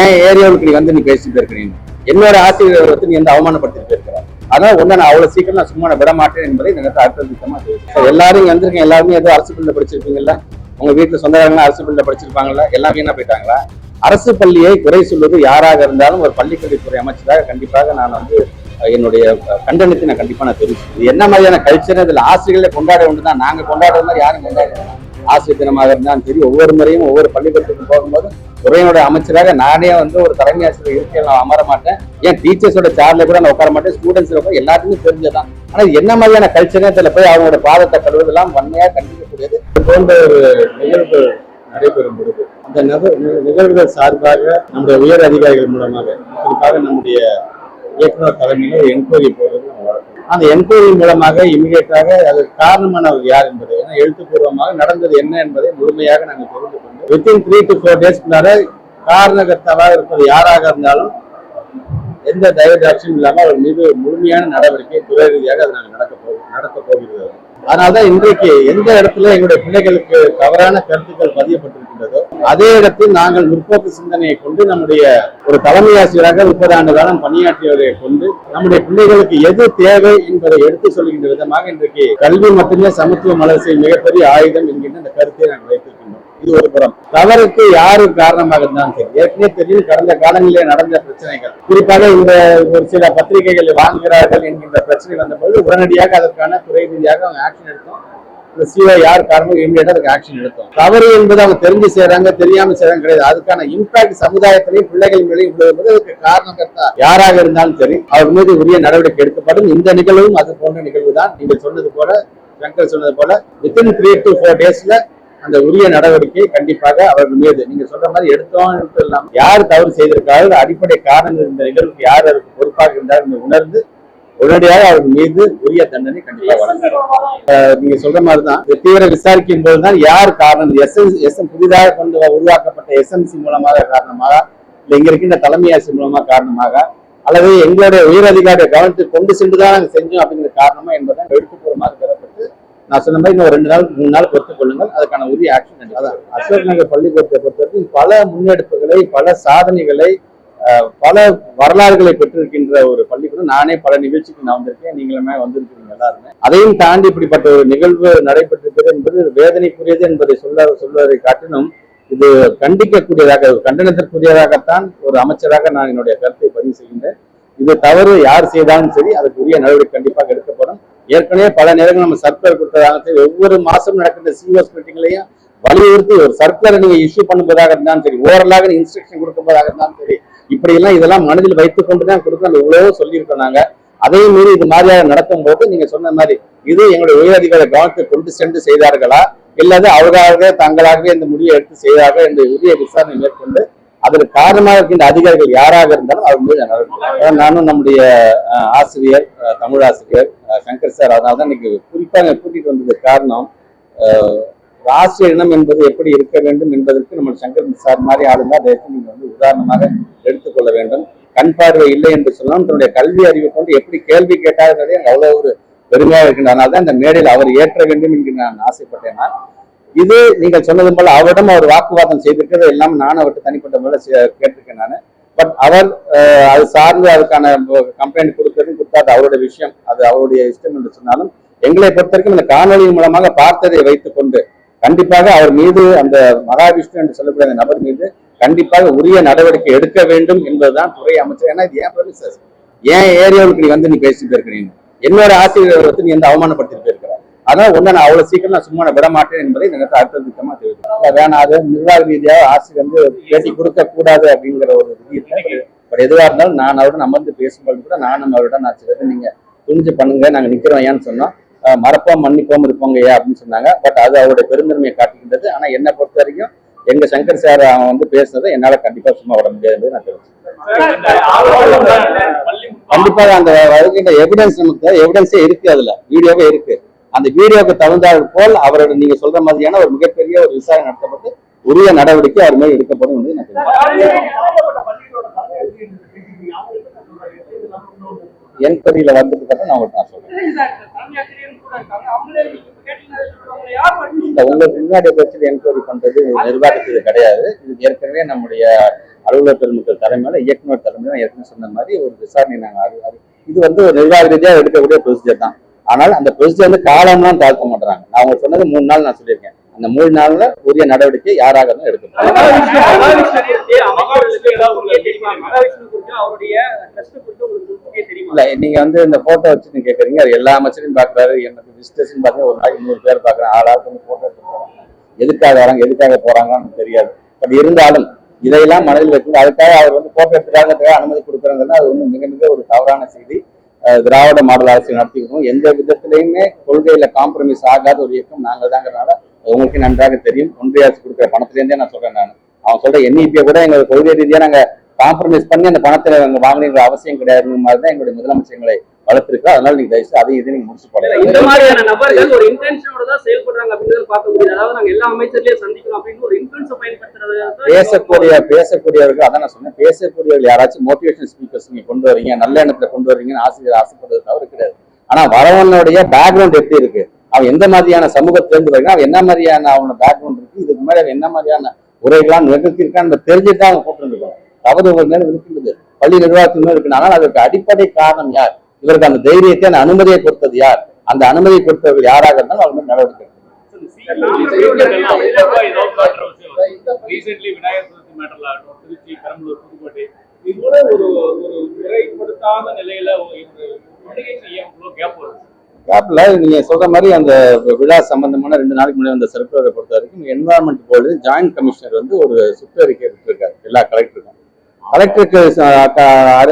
ஏன் ஏரியாவுக்கு நீ வந்து நீ பேசிட்டு இருக்கிறீங்க, என்னோட ஆசிரியர் வந்து நீ வந்து அவமானப்படுத்திட்டு இருக்கிற, அதான் ஒண்ணு நான் அவ்வளவு சீக்கிரம் நான் சும்மா விட மாட்டேன் என்பதை இந்த நேரத்தில் அடுத்த திட்டமா தெரியும். எல்லாரும் வந்திருக்கேன், எல்லாருமே ஏதோ அரசு பள்ளியில படிச்சிருப்பீங்கல்ல, உங்க வீட்டுல சொந்தக்காரங்க அரசு பள்ளியில படிச்சிருப்பாங்கல்ல, எல்லாம் வீணா போயிட்டாங்களா? அரசு பள்ளியை குறை சொல்வது யாராக இருந்தாலும் ஒரு பள்ளிக்கல்வித்துறை அமைச்சராக கண்டிப்பாக நான் வந்து என்னுடைய கண்டனத்தை நான் கண்டிப்பா நான் தெரிவிச்சேன். என்ன மாதிரியான கல்ச்சர் இதுல ஆசிரியர்களை கொண்டாட ஒன்றுதான், நாங்க கொண்டாடுற மாதிரி யாரும் கொண்டாடுறோம். ஆசிரியர் தினமாக இருந்தாலும் சரி, ஒவ்வொரு முறையும் ஒவ்வொரு பள்ளிக்கூடத்துக்கு போகும்போது துறையினுடைய அமைச்சராக நானே வந்து ஒரு தலைமை ஆசிரியர் இருக்கையில் நான் அமர மாட்டேன். ஏன் டீச்சர்ஸோட சேர்ல கூட நான் உட்கார மாட்டேன், ஸ்டூடெண்ட்ஸ் எல்லாத்துக்குமே தெரிஞ்சதான். ஆனா என்ன மாதிரியான கல்ச்சர் இதுல போய் அவங்களோட பாதத்தை கழுவதெல்லாம் வன்மையா கண்டிக்கக்கூடியது. போன்ற ஒரு நிகழ்வு நடைபெறும் பொழுது அந்த நிகழ்வுகள் சார்பாக நம்முடைய உயர் அதிகாரிகள் மூலமாக, குறிப்பாக நம்முடைய இயக்குநர் தலைமையில் ஒரு என்கொயரி போடுறது நம்ம வழக்கம். அந்த என்கொயரி மூலமாக இமீடியட்டாக அதற்கு காரணமானவர் யார் என்பதை, ஏன்னா எழுத்துப்பூர்வமாக நடந்தது என்ன என்பதை முழுமையாக நாங்கள் தெரிந்து கொண்டு வித்தின் 3 to 4 டேஸ்க்குள்ளார காரணகர்த்தாவாக இருப்பது யாராக இருந்தாலும் எந்த தயவுதாட்சியும் இல்லாமல் அவர் மீது முழுமையான நடவடிக்கை துறை ரீதியாக அது நாங்கள் நடத்த போகிறது. அதனால்தான் இன்றைக்கு எந்த இடத்துல எங்களுடைய பிள்ளைகளுக்கு தவறான கருத்துக்கள் பதியப்பட்டிருக்கின்றதோ அதே இடத்தில் நாங்கள் முற்போக்கு சிந்தனையை கொண்டு நம்முடைய ஒரு தலைமை ஆசிரியராக 30 ஆண்டு காலம் பணியாற்றியவரை கொண்டு நம்முடைய பிள்ளைகளுக்கு எது தேவை என்பதை எடுத்து சொல்கின்ற விதமாக இன்றைக்கு கல்வி மட்டுமே சமத்துவ மலர்ச்சி மிகப்பெரிய ஆயுதம் என்கின்ற இந்த கருத்தை நாங்கள் வைத்திருக்கின்றோம். இது ஒரு புறம். தவறுக்கு யாரு காரணமாக இருந்தாலும் சரி, ஏற்கனவே தெரியும் கடந்த காலங்களிலே நடந்த பிரச்சனைகள், குறிப்பாக இந்த ஒரு சில பத்திரிகைகள் வாங்குகிறார்கள் என்கின்ற பிரச்சனை வந்தபோது உடனடியாக அதற்கான துறை ரீதியாக அவங்க ஆக்ஷன் எடுத்தோம். இந்த சிஓ யார் காரணம் இமீடியட்டா அதுக்கு ஆக்ஷன் எடுத்தோம். தவறு என்பது அவங்க தெரிஞ்சு செய்யறாங்க, தெரியாம செய்யறாங்க கிடையாது. அதுக்கான இம்பாக்ட் சமுதாயத்திலையும் பிள்ளைகள் மேலேயும் விழுவது அதுக்கு காரணகர்த்தா யாராக இருந்தாலும் சரி அவர் மீது உரிய நடவடிக்கை எடுக்கப்படும். இந்த நிகழ்வும் அது போன்ற நிகழ்வு தான். நீங்கள் சொன்னது போல, சங்கர் சொன்னது போல வித்தின் 3 to 4 டேஸ்ல அந்த உரிய நடவடிக்கை கண்டிப்பாக அவர்கள் மீது நீங்க சொல்ற மாதிரி எடுத்தோம். யார் தவறு செய்திருக்கார்கள், அடிப்படை காரணங்கள் இந்த நிகழ்வுக்கு யார் அதுக்கு பொறுப்பாக இருந்தாலும் உணர்ந்து உடனடியாக அவர்கள் மீது உரிய தண்டனை கண்டிப்பாக வழங்கப்படும். நீங்க சொல்ற மாதிரிதான் தீவிர விசாரிக்கும் போதுதான் யார் காரணம், புதிதாக கொண்டு உருவாக்கப்பட்ட எஸ்எம்சி மூலமாக காரணமாக, இல்ல இங்க இருக்கின்ற தலைமை ஆசிரியர் மூலமாக காரணமாக, அல்லது எங்களுடைய உயர் அதிகாரியை கவனத்துக்கு கொண்டு சென்றுதான் நாங்கள் செஞ்சோம் அப்படிங்கிற காரணமா என்பதை எழுத்துப்பூர்வமாக பெறப்பட்டு நான் சொன்ன மாதிரி இன்னும் 2 நாள் 3 நாள் பொறுத்துக் கொள்ளுங்கள், அதுக்கான உரிய ஆக்ஷன். அதான் அசோக் நகர் பள்ளிக்கூடத்தை பொறுத்தவரைக்கும் பல முன்னெடுப்புகளை, பல சாதனைகளை, பல வரலாறுகளை பெற்றிருக்கின்ற ஒரு பள்ளிக்கூடம். நானே பல நிகழ்ச்சிக்கு நான் வந்திருக்கேன், நீங்களுமே வந்திருக்கீங்க எல்லாருமே. அதையும் தாண்டி இப்படிப்பட்ட ஒரு நிகழ்வு நடைபெற்றிருக்கிறது என்பது வேதனைக்குரியது என்பதை சொல்வதை காட்டிலும் இது கண்டிக்கக்கூடியதாக, கண்டனத்திற்குரியதாகத்தான் ஒரு அமைச்சராக நான் என்னுடைய கருத்தை பதிவு செய்கின்றேன். இது தவறு யார் செய்தாலும் சரி அதுக்கு உரிய நடவடிக்கை கண்டிப்பாக எடுக்கப்படும். ஏற்கனவே பல நேரங்கள் நம்ம சர்க்குலர் கொடுத்ததாக சரி, ஒவ்வொரு மாசம் நடக்கின்ற சிஓஎஸ் மீட்டிங்லையும் வலியுறுத்தி ஒரு சர்க்குலரை நீங்க இஷ்யூ பண்ணுவதாக இருந்தாலும் சரி, ஓரலாக இன்ஸ்ட்ரக்ஷன் கொடுப்பதாக இருந்தாலும் சரி, இப்படி எல்லாம் இதெல்லாம் மனதில் வைத்துக் கொண்டுதான் கொடுக்க நம்ம இவ்வளவோ சொல்லியிருக்கோம். நாங்க அதையும் மீறி இது மாதிரியாக நடக்கும் போது நீங்க சொன்ன மாதிரி இது எங்களுடைய உயரதிகார கவனத்தை கொண்டு சென்று செய்தார்களா, இல்லாத அவர்களாக தங்களாகவே இந்த முடிவை எடுத்து செய்தார்கள் என்று உரிய விசாரணை மேற்கொண்டு அதற்கு காரணமாக இருக்கின்ற அதிகாரிகள் யாராக இருந்தாலும் அவர் மீது நடவடிக்கை. நானும் நம்முடைய ஆசிரியர், தமிழ் ஆசிரியர் சங்கர் சார், அதனால்தான் இன்னைக்கு குறிப்பாக கூட்டிட்டு வந்தது காரணம், ஆசிரியர் இனம் என்பது எப்படி இருக்க வேண்டும் என்பதற்கு நம்ம சங்கர் சார் மாதிரி ஆளுங்க அதை நீங்க வந்து உதாரணமாக எடுத்துக்கொள்ள வேண்டும். கண் பார்வை இல்லை என்று சொன்னாலும் தன்னுடைய கல்வி அறிவை கொண்டு எப்படி கேள்வி கேட்டாருன்றதே எனக்கு அவ்வளவு ஒரு பெருமையாக இருக்கின்ற. அதனால்தான் இந்த மேடையில் அவர் ஏற்ற வேண்டும் என்று நான் ஆசைப்பட்டேன். இது நீங்கள் சொன்னது போல அவரிடம் அவர் வாக்குவாதம் செய்திருக்கிறது எல்லாம் நான் அவர்கிட்ட தனிப்பட்ட முறையில் கேட்டிருக்கேன் நான். பட் அவர் அது சார்ந்து அதுக்கான கம்ப்ளைண்ட் கொடுத்தாது அவருடைய விஷயம், அது அவருடைய இஷ்டம் என்று சொன்னாலும் எங்களை பொறுத்த வரைக்கும் இந்த காணொலி மூலமாக பார்த்ததை வைத்துக் கொண்டு கண்டிப்பாக அவர் மீது, அந்த மகாவிஷ்ணு என்று சொல்லக்கூடிய அந்த நபர் மீது கண்டிப்பாக உரிய நடவடிக்கை எடுக்க வேண்டும் என்பதுதான் துறை அமைச்சர். ஏன்னா இது ஏன் ப்ரொஃபசர், ஏன் ஏரியாவுக்கு நீ வந்து நீ பேசிட்டு இருக்கிறீங்க, என்னோட ஆசிரியர் வந்து நீ வந்து அவமானப்படுத்திட்டு இருக்கிற, அதான் ஒண்ணு நான் அவ்வளவு சீக்கிரம் நான் சும்மா விட மாட்டேன் என்பதை எனக்கு அடுத்த திட்டமா தெரிவிக்கிறேன். வேணாது நிர்வாக ரீதியாக ஆசிரியர் வந்து பேட்டி கொடுக்க கூடாது அப்படிங்கிற ஒரு விதி இல்லை. பட் எதுவாக இருந்தாலும் நான் அவருடன் அமர்ந்து பேசும்போது கூட நானும் அவருடன் நான் சிலது நீங்க துணிஞ்சு பண்ணுங்க, நாங்க நிக்கிறோம் ஏன்னு சொன்னோம், மறப்போம் மன்னிப்போம் இருப்போங்க ஏன் அப்படின்னு சொன்னாங்க. பட் அது அவருடைய பெருந்தன்மையை காட்டுகின்றது. ஆனா என்னை பொறுத்த வரைக்கும் எங்க சங்கர் சார் அவன் வந்து பேசுனதை என்னால கண்டிப்பா சும்மா விட முடியாது நான் தெரிவிச்சேன். கண்டிப்பாக அந்த வருகின்ற எவிடன்ஸ், நமக்கு எவிடன்ஸே இருக்கு, அதுல வீடியோவே இருக்கு. அந்த வீடியோக்கு தகுந்தால் போல் அவரோட நீங்க சொல்ற மாதிரியான ஒரு மிகப்பெரிய ஒரு விசாரணை நடத்தப்பட்டு உரிய நடவடிக்கை அவர் மேல் எடுக்கப்படும் என்று என்கொயரியில வந்துட்டு நான் சொல்றேன். உங்களுக்கு முன்னாடி பட்சத்தில் என்கொயரி பண்றது நிர்வாகத்துக்கு கிடையாது. இது ஏற்கனவே நம்முடைய அலுவலர் பெருமக்கள் தலைமையில இயக்குநர் தலைமையில ஏற்கனவே சொன்ன மாதிரி ஒரு விசாரணை நாங்கள் இது வந்து ஒரு நிர்வாக ரீதியாக எடுக்கக்கூடிய ப்ரொசீஜர் தான். ஆனால் அந்த ப்ரொசீஜர் வந்து காலம்லாம் தாழ்த்த மாட்டாங்க. நான் அவங்க சொன்னது 3 நாள் நான் சொல்லியிருக்கேன். அந்த 3 நாள்ல உரிய நடவடிக்கை யாராக இருந்தாலும் எடுக்கணும். இல்ல நீங்க வந்து இந்த போட்டோ வச்சு நீங்க கேக்குறீங்க, எல்லா அமைச்சரையும் பாக்குறாரு, எனக்கு விசிட்டர்ஸ் பாத்தீங்கன்னா ஒரு நாளைக்கு 100 பேர் பாக்குறேன், ஆளாளுக்கு வந்து போட்டோ எடுத்து போறாங்க. எதுக்காக வராங்க எதுக்காக போறாங்கன்னு தெரியாது. பட் இருந்தாலும் இதையெல்லாம் மனதில் வைக்கணும். அதுக்காக அவர் வந்து போட்டோ எடுத்துக்காக அனுமதி கொடுக்குறாங்கன்னா அது வந்து மிக மிக ஒரு தவறான செய்தி. திராவிட மாடல் அரசு நடத்திக்கணும். எந்த விதத்திலையுமே கொள்கையில காம்ப்ரமைஸ் ஆகாத ஒரு இயக்கம் நாங்கள் தாங்கிறதுனால உங்களுக்கு நன்றாக தெரியும். ஒன்றிய அரசு கொடுக்குற பணத்திலேருந்தே நான் சொல்றேன். அவன் சொல்ற NEP கூட எங்களுக்கு கொள்கை ரீதியா நாங்க காம்ப்ரமைஸ் பண்ணி அந்த பணத்தை வாங்கின அவசியம் கிடையாது மாதிரி தான் எங்களுடைய முதலமைச்சர் எங்களை வளர்த்திருக்கு. அதனால நீங்க தயவுசெய்து அதையும் இதை நீங்க முடிச்சு போடலாம். இந்த மாதிரியான நபர்கள் ஒரு இன்டென்ஷனோட தான் செயல்படுறாங்க அப்படின்னு பார்க்க முடியாது. அதாவது நாங்க எல்லா அமைச்சர்களையும் சந்திக்கிறோம் அப்படின்னு ஒரு இன்ஃபுளுன்ஸை பயன்படுத்துறது. பேசக்கூடியவர்கள் அதான் நான் சொன்னேன். பேசக்கூடியவர்கள் யாராச்சும் மோட்டிவேஷன் ஸ்பீக்கர்ஸ் நீங்க கொண்டு வரீங்க, நல்ல எண்ணத்துல கொண்டு வரீங்கன்னு ஆசிரியர் ஆசைப்படுறது தவறு கிடையாது. ஆனா வரவனுடைய பேக்ரவுண்ட் எப்படி இருக்கு, அவன் எந்த மாதிரியான சமூகத்திலிருந்து வருகிறான், அவன் என்ன மாதிரியான அவனோட பேக்ரவுண்ட் இருக்கு, இதுக்கு மேல அவன் என்ன மாதிரியான உரைகளாம் நிகழ்த்திருக்கான்னு தெரிஞ்சுட்டு அவங்க கூப்பிட்டுருக்கோம். தவறு ஒரு மேல இருக்கின்றது, பள்ளி நிர்வாகத்தின் மேல் இருக்கு. ஆனால் அதற்கு அடிப்படை காரணம் யார், இவருக்கு அந்த தைரியத்தை அந்த அனுமதியை கொடுத்தது யார், அந்த அனுமதியை கொடுத்தவர்கள் யாராக இருந்தாலும் அவங்க மேல் நடவடிக்கை. கேப்ல நீங்க சொல்ற மாதிரி அந்த விழா சம்பந்தமான 2 நாளைக்கு முன்னாடி அந்த சர்க்குலரை பொறுத்த வரைக்கும் என்வரான்மெண்ட் போர்டு ஜாயிண்ட் கமிஷனர் வந்து ஒரு சுற்றறிக்கை எடுத்திருக்காரு எல்லா கலெக்டருக்கும். கலெக்டருக்கு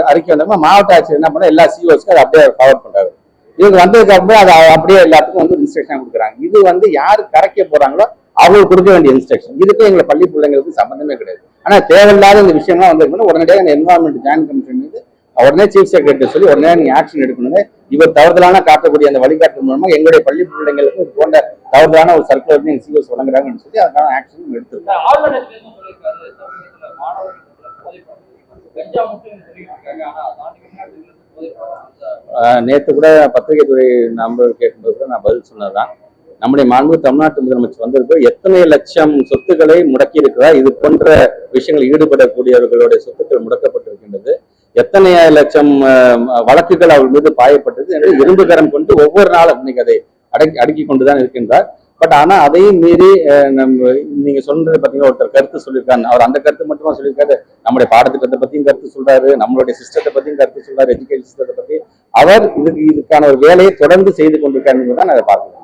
அறிக்கை வந்தப்ப மாவட்ட ஆட்சியர் என்ன பண்ண எல்லா COஸ்க்கு அதை அப்படியே ஃபார்வர்ட் பண்றாரு. இவங்க வந்ததுக்கு அப்புறம் அதை அப்படியே எல்லாத்துக்கும் வந்து இன்ஸ்ட்ரக்ஷன் கொடுக்குறாங்க. இது வந்து யாரு கரைக்க போறாங்களோ அவங்களுக்கு கொடுக்க வேண்டிய இன்ஸ்ட்ரக்ஷன். இதுக்கு எங்களை பள்ளி பிள்ளைங்களுக்கு சம்பந்தமே கிடையாது. ஆனா தேவையில்லாத இந்த விஷயம்லாம் வந்திருக்கணும். உடனடியாக அந்த என்வரான்மெண்ட் ஜாயின்ட் கமிஷன் மீது உடனே சீஃப் செக்ரட்டரி சொல்லி உடனே நீங்க ஆக்ஷன் எடுக்கணும். இவர் தவறுதலான காட்டக்கூடிய அந்த வழிகாட்டு மூலமா எங்களுடைய பள்ளி பிள்ளைங்களுக்கு இது போன்ற தவறுதலான ஒரு சர்க்குலர் நீங்க COs வழங்குறாங்கன்னு சொல்லி அதுக்கான ஆக்ஷன் எடுத்துருக்காங்க. நேற்று கூட பத்திரிகை துறை நம்பர் கேட்கும்போது நான் பதில் சொன்னதுதான். நம்முடைய மாண்பு தமிழ்நாட்டு முதலமைச்சர் வந்திருக்கோ எத்தனை லட்சம் சொத்துக்களை முடக்கி இருக்கிறார், இது போன்ற விஷயங்கள் ஈடுபடக்கூடியவர்களுடைய சொத்துக்கள் முடக்கப்பட்டிருக்கின்றது, எத்தனை லட்சம் வழக்குகள் அவர் மீது பாயப்பட்டது என்று இரும்பு கரம் கொண்டு ஒவ்வொரு நாளும் இன்னைக்கு அதை அடுக்கி கொண்டுதான் இருக்கின்றார். பட் ஆனா அதையும் மீறி நீங்க சொல்றது பாத்தீங்கன்னா ஒருத்தர் கருத்து சொல்லியிருக்காரு. அவர் அந்த கருத்து மட்டுமா சொல்லியிருக்காரு, நம்முடைய பாடத்திட்டத்தை பத்தியும் கருத்து சொல்றாரு, நம்மளுடைய சிஸ்டத்தை பத்தியும் கருத்து சொல்றாரு, எஜுகேஷன் சிஸ்டத்தை பத்தி அவர் இதுக்கான ஒரு வேலையை தொடர்ந்து செய்து கொண்டிருக்காரு தான் அதை பார்க்கணும்.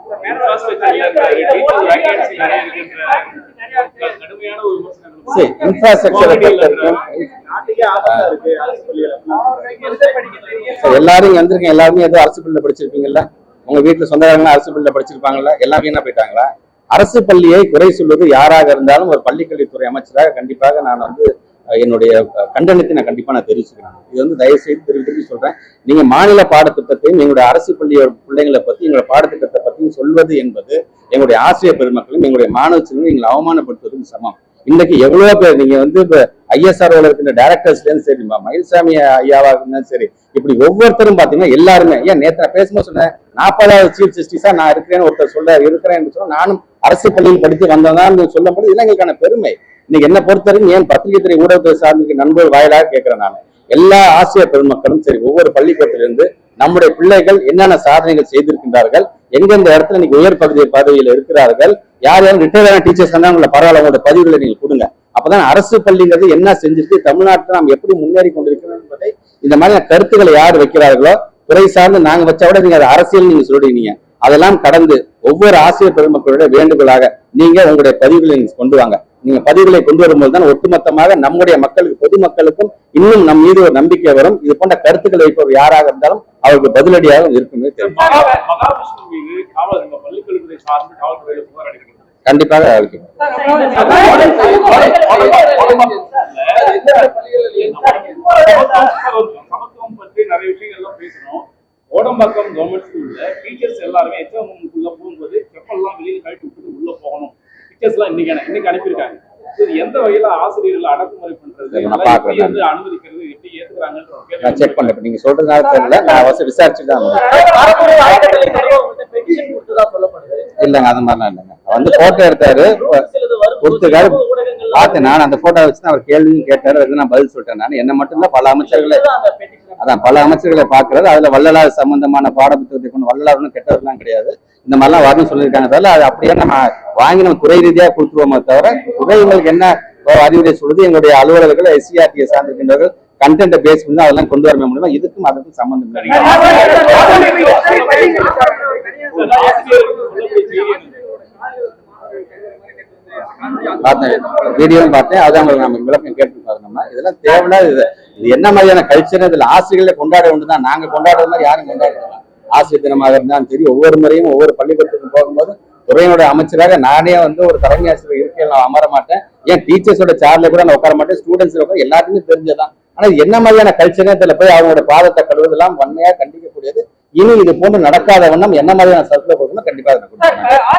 எல்லாரும் வந்திருக்கேன், எல்லாருமே ஏதோ அரசு பள்ளியில படிச்சிருப்பீங்கல்ல, உங்க வீட்டுல சொந்தக்காரங்க அரசு பள்ளியில படிச்சிருப்பாங்கல்ல, எல்லாம் வீணா போயிட்டாங்களா? அரசு பள்ளியை குறை சொல்வது யாராக இருந்தாலும் ஒரு பள்ளிக்கல்வித்துறை அமைச்சராக கண்டிப்பாக நான் வந்து என்னுடைய கண்டனத்தை நான் கண்டிப்பா நான் தெரிவிச்சுக்கிறேன். இது வந்து தயவு செய்து தெரிவித்து சொல்றேன். நீங்க மாநில பாடத்திட்டத்தையும் எங்களுடைய அரசு பள்ளியோட பிள்ளைங்களை பத்தி எங்களுடைய பாடத்திட்டத்தை பத்தியும் சொல்வது என்பது எங்களுடைய ஆசிரியர் பெருமக்களும் எங்களுடைய மாணவ செல்வங்களும் எங்களை அவமானப்படுத்துவதும் சமம். இன்னைக்கு எவ்வளவு பேர் நீங்க வந்து இப்ப ISROல இருக்கின்ற டைரக்டர்ஸ்ல இருந்து சரி, மயில்சாமி ஐயாவா இருந்தாலும் சரி, இப்படி ஒவ்வொருத்தரும் பாத்தீங்கன்னா எல்லாருமே ஏன் நேற்று நான் பேசும்போது சொன்னேன் 40வது சீஃப் ஜஸ்டிஸா நான் இருக்கிறேன்னு ஒருத்தர் இருக்கிறேன்னு சொன்னா நானும் அரசு பள்ளியில் படித்து வந்ததான் சொல்லும் போது இதெல்லாம் எங்களுக்கான பெருமை. இன்னைக்கு என்ன பொறுத்தவரைக்கும் ஏன் பத்திரிகை துறை ஊடகத்துறை சார்ந்த நண்பர்கள் வாயிலாக கேட்கிறேன் நான், எல்லா ஆசிரியர் பெருமக்களும் சரி, ஒவ்வொரு பள்ளிக்கூடத்திலிருந்து நம்முடைய பிள்ளைகள் என்னென்ன சாதனைகள் செய்திருக்கின்றார்கள், எந்தெந்த இடத்துல இன்னைக்கு உயர் பதவியில் இருக்கிறார்கள், யார் யாரும் ரிட்டையர்டான டீச்சர்ஸ் இருந்தா உங்களை பரவாயில்ல உங்களோட பதிவுகளை நீங்க கொடுங்க. அப்பதான் அரசு பள்ளிங்கிறது என்ன செஞ்சிருக்கு, தமிழ்நாட்டில் நாம் எப்படி முன்னேறி கொண்டிருக்கிறோம் என்பதை இந்த மாதிரி கருத்துக்களை யார் வைக்கிறார்களோ துறை சார்ந்து நாங்க வச்சா விட நீங்க அதை அரசியல் நீங்க சொல்றீங்க. அதெல்லாம் கடந்து ஒவ்வொரு ஆசிரியர் பெருமக்களுடைய வேண்டுகோளாக நீங்க உங்களுடைய பதிவுகளை நீங்க கொண்டு வாங்க. நீங்க பதிவுகளை கொண்டு வரும்போது தான் ஒட்டுமொத்தமாக நம்முடைய மக்களுக்கு, பொதுமக்களுக்கும் இன்னும் நம் மீது ஒரு நம்பிக்கை வரும். இது போன்ற கருத்துக்களை வைப்பவர் யாராக இருந்தாலும் அவருக்கு பதிலடியாக இருக்குமே தெரியும். கண்டிப்பாக நிறைய விஷயங்கள்லாம் பேசணும். ஓடம்பாக்கம் கவர்மெண்ட் ஸ்கூல்ல டீச்சர்ஸ் எல்லாருமே எக்ஸாமுக்குள்ள போகும்போது செப்பல்லாம் வெளியில கழட்டி விட்டுட்டு உள்ள போகணும். டீச்சர்ஸ் எல்லாம் இன்னைக்கு அனுப்பியிருக்காங்க. எந்த வகையில ஆசிரியர்கள் அடக்குமுறை பண்றது, அனுமதிக்கிறது எப்படி ஏத்துக்கிறாங்க செக் பண்றேன். நீங்க சொல்றதுனால தெரியல, நான் விசாரிச்சுட்டு இல்லங்க அந்த மாதிரிலாம் இல்லைங்க. வந்து போட்டோ எடுத்தாரு, கொடுத்துருக்காரு. பார்த்தேன் நான் அந்த போட்டோ வச்சு தான் அவர் கேள்வியும் கேட்டாரு, அதுக்கு நான் பதில் சொல்லிட்டேன். நான் என்ன மட்டும் இல்ல பல அமைச்சர்களை பல அமைச்சர்களை பாக்குறது, அதுல வள்ளலார் சம்பந்தமான பாடப்புத்தகத்தை கொண்டு வள்ளலார் ஒன்றும் கெட்டவர்கள்லாம் கிடையாது, இந்த மாதிரிலாம் வரணும்னு சொல்லியிருக்காங்க. தவிர அது அப்படியே நம்ம வாங்கி நம்ம துறை ரீதியா கொடுத்துருவோமே தவிர துறைகளுக்கு என்ன அறிவுரை சொல்லுது, எங்களுடைய அலுவலர்கள் SCRT சார்ந்திருக்கின்றவர்கள் கண்டென்ட்டை பேஸ் பண்ணி அதெல்லாம் கொண்டு வர முடியுமா, இதுக்கும் அதுக்கும் சம்பந்தம் இல்லை. பார்த்தேன், வீடியோவும் பார்த்தேன், அதான் உங்களுக்கு நம்ம விளக்கம் கேட்டுருக்கோம். நம்ம இதெல்லாம் தேவையில்லாத இது என்ன மாதிரியான கல்ச்சர், இதுல ஆசிரியர்களை கொண்டாட ஒன்றுதான், நாங்க கொண்டாடுற மாதிரி யாரும் கொண்டாடுறோம். ஆசிரியர் தினமாக இருந்தாலும் சரி, ஒவ்வொரு முறையும் ஒவ்வொரு பள்ளிக்கூடத்துக்கும் போகும்போது துறையினுடைய அமைச்சராக நானே ஒரு தலைமை ஆசிரியர் இருக்கையில் நான் அமர மாட்டேன். ஏன் டீச்சர்ஸோட சேர்ல கூட நான் உட்கார மாட்டேன், ஸ்டூடெண்ட்ஸ் உட்கார, எல்லாருக்குமே தெரிஞ்சதான். ஆனா என்ன மாதிரியான கல்ச்சர் இதுல போய் அவங்களோட பாதத்தை கழுவுதெல்லாம் வன்மையா கண்டிக்கக்கூடியது. இனி இது போன்று நடக்காத வண்ணம் என்ன மாதிரியான சர்க்குலர் கொடுக்கணும் கண்டிப்பா